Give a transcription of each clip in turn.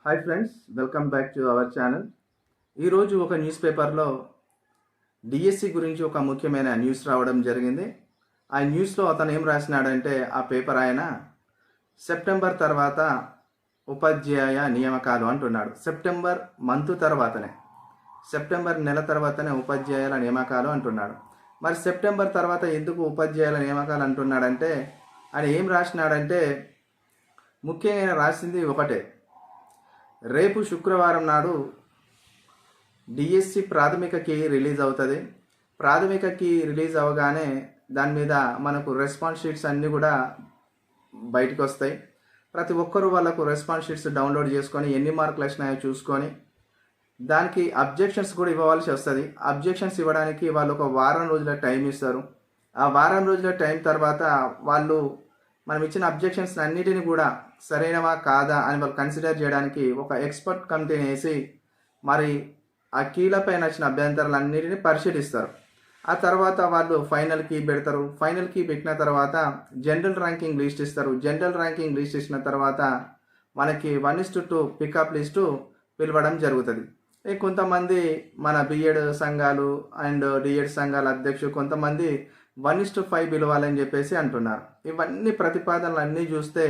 Hi friends, welcome back to our channel. ఈరోజు ఒక news పేపర్లో డిఎస్సి గురించి ఒక ముఖ్యమైన న్యూస్ రావడం జరిగింది. ఆ న్యూస్లో అతను ఏం రాసినాడంటే, ఆ పేపర్ ఆయన సెప్టెంబర్ తర్వాత ఉపాధ్యాయ నియామకాలు అంటున్నాడు. సెప్టెంబర్ మంత్ తర్వాతనే, సెప్టెంబర్ నెల తర్వాతనే ఉపాధ్యాయుల నియామకాలు అంటున్నాడు. మరి సెప్టెంబర్ తర్వాత ఎందుకు ఉపాధ్యాయుల నియామకాలు అంటున్నాడంటే, ఆయన ఏం రాసినాడంటే, ముఖ్యంగా రాసింది ఒకటే, రేపు శుక్రవారం నాడు డిఎస్సి ప్రాథమిక కీ రిలీజ్ అవుతుంది. ప్రాథమిక కీ రిలీజ్ అవ్వగానే దాని మీద మనకు రెస్పాన్స్ షీట్స్ అన్నీ కూడా బయటకు వస్తాయి. ప్రతి ఒక్కరూ వాళ్ళకు రెస్పాన్స్ షీట్స్ డౌన్లోడ్ చేసుకొని ఎన్ని మార్కులు వచ్చినాయో చూసుకొని దానికి అబ్జెక్షన్స్ కూడా ఇవ్వవలసి వస్తుంది. అబ్జెక్షన్స్ ఇవ్వడానికి వాళ్ళు ఒక వారం రోజుల టైం ఇస్తారు. ఆ వారం రోజుల టైం తర్వాత వాళ్ళు మనం ఇచ్చిన అబ్జెక్షన్స్ అన్నిటిని కూడా సరైనవా కాదా అని వాళ్ళు కన్సిడర్ చేయడానికి ఒక ఎక్స్పర్ట్ కమిటీని వేసి మరి ఆ కీలపై నచ్చిన అభ్యంతరాలన్నిటిని పరిశీలిస్తారు. ఆ తర్వాత వాళ్ళు ఫైనల్ కీ పెడతారు. ఫైనల్ కీ పెట్టిన తర్వాత జనరల్ ర్యాంకింగ్ లిస్ట్ ఇస్తారు. జనరల్ ర్యాంకింగ్ లిస్ట్ ఇచ్చిన తర్వాత మనకి 1:2 పికప్ లిస్టు పిలవడం జరుగుతుంది. కొంతమంది మన బిఎడ్ సంఘాలు అండ్ డిఎడ్ సంఘాల అధ్యక్షులు కొంతమంది 1:5 పిలవాలని చెప్పేసి అంటున్నారు. ఇవన్నీ ప్రతిపాదనలు అన్నీ చూస్తే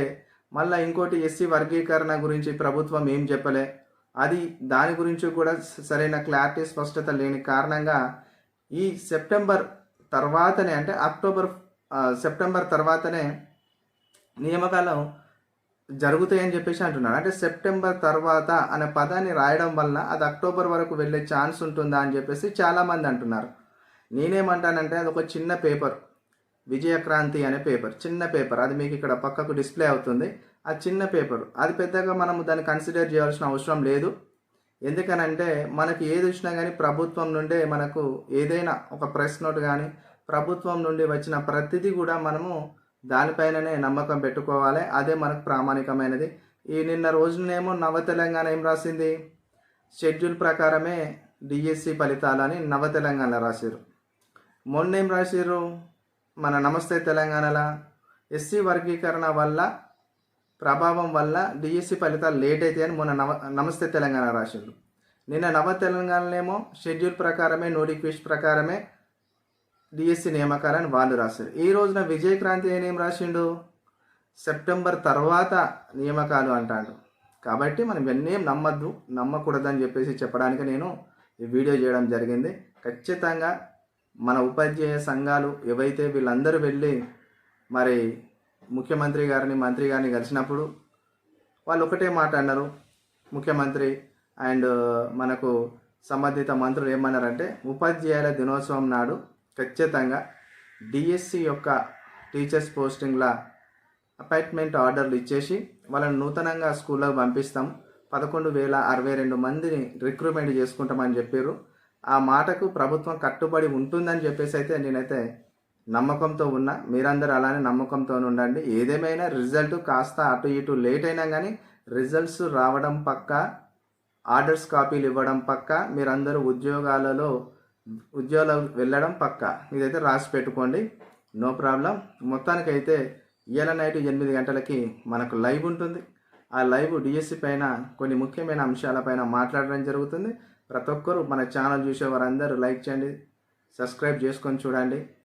మళ్ళీ ఇంకోటి ఎస్సీ వర్గీకరణ గురించి ప్రభుత్వం ఏం చెప్పలే, అది దాని గురించి కూడా సరైన క్లారిటీ స్పష్టత లేని కారణంగా ఈ సెప్టెంబర్ తర్వాతనే అంటే సెప్టెంబర్ తర్వాతనే నియామకాలు జరుగుతాయని చెప్పేసి అంటున్నారు. అంటే సెప్టెంబర్ తర్వాత అనే పదాన్ని రాయడం వల్ల అది అక్టోబర్ వరకు వెళ్ళే ఛాన్స్ ఉంటుందా అని చెప్పేసి చాలామంది అంటున్నారు. నేనేమంటానంటే అది ఒక చిన్న పేపర్, విజయక్రాంతి అనే పేపర్, చిన్న పేపర్, అది మీకు ఇక్కడ పక్కకు డిస్ప్లే అవుతుంది. ఆ చిన్న పేపర్ అది పెద్దగా మనము దాన్ని కన్సిడర్ చేయాల్సిన అవసరం లేదు. ఎందుకనంటే మనకి ఏది వచ్చినా కానీ ప్రభుత్వం నుండే మనకు ఏదైనా ఒక ప్రెస్ నోట్ కానీ ప్రభుత్వం నుండి వచ్చిన ప్రతిదీ కూడా మనము దానిపైననే నమ్మకం పెట్టుకోవాలి. అదే మనకు ప్రామాణికమైనది. ఈ నిన్న రోజునేమో నవ తెలంగాణ ఏం రాసింది, షెడ్యూల్ ప్రకారమే డిఎస్సి ఫలితాలని నవ తెలంగాణ రాశారు. మొన్న ఏం రాశారు, మన నమస్తే తెలంగాణలో ఎస్సీ వర్గీకరణ వల్ల ప్రభావం వల్ల డిఎస్సి ఫలితాలు లేట్ అయితే అని మొన్న నమస్తే తెలంగాణ రాసిండు. నిన్న నవ తెలంగాణలో షెడ్యూల్ ప్రకారమే నోటిఫికేషన్ ప్రకారమే డిఎస్సి నియామకాలని వాళ్ళు రాశారు. ఈ రోజున విజయక్రాంతి ఏం రాసిండు, సెప్టెంబర్ తర్వాత నియామకాలు అంటాడు. కాబట్టి మనం ఇవన్నీ నమ్మకూడదని చెప్పేసి చెప్పడానికి నేను ఈ వీడియో చేయడం జరిగింది. ఖచ్చితంగా మన ఉపాధ్యాయ సంఘాలు ఏవైతే వీళ్ళందరూ వెళ్ళి మరి ముఖ్యమంత్రి గారిని మంత్రి గారిని కలిసినప్పుడు వాళ్ళు ఒకటే మాట అన్నారు. ముఖ్యమంత్రి అండ్ మనకు సంబంధిత మంత్రులు ఏమన్నారంటే, ఉపాధ్యాయుల దినోత్సవం నాడు ఖచ్చితంగా డిఎస్సి యొక్క టీచర్స్ పోస్టింగ్ల అపాయింట్మెంట్ ఆర్డర్లు ఇచ్చేసి వాళ్ళని నూతనంగా స్కూళ్ళకు పంపిస్తాం, 11,062 మందిని రిక్రూట్మెంట్ చేసుకుంటామని చెప్పారు. ఆ మాటకు ప్రభుత్వం కట్టుబడి ఉంటుందని చెప్పేసి అయితే నేనైతే నమ్మకంతో ఉన్నా. మీరందరూ అలానే నమ్మకంతో ఉండండి. ఏదేమైనా రిజల్ట్ కాస్త అటు ఇటు లేట్ అయినా కానీ రిజల్ట్స్ రావడం పక్క, ఆర్డర్స్ కాపీలు ఇవ్వడం పక్క, మీరందరూ ఉద్యోగాలు వెళ్ళడం పక్క. ఇదైతే రాసి పెట్టుకోండి, నో ప్రాబ్లం. మొత్తానికైతే ఇవాళ నైట్ 8 గంటలకి మనకు లైవ్ ఉంటుంది. ఆ లైవ్ డిఎస్సి పైన కొన్ని ముఖ్యమైన అంశాలపైన మాట్లాడడం జరుగుతుంది. ప్రతి ఒక్కరూ మన ఛానల్ చూసే వారందరూ లైక్ చేయండి, సబ్స్క్రైబ్ చేసుకొని చూడండి.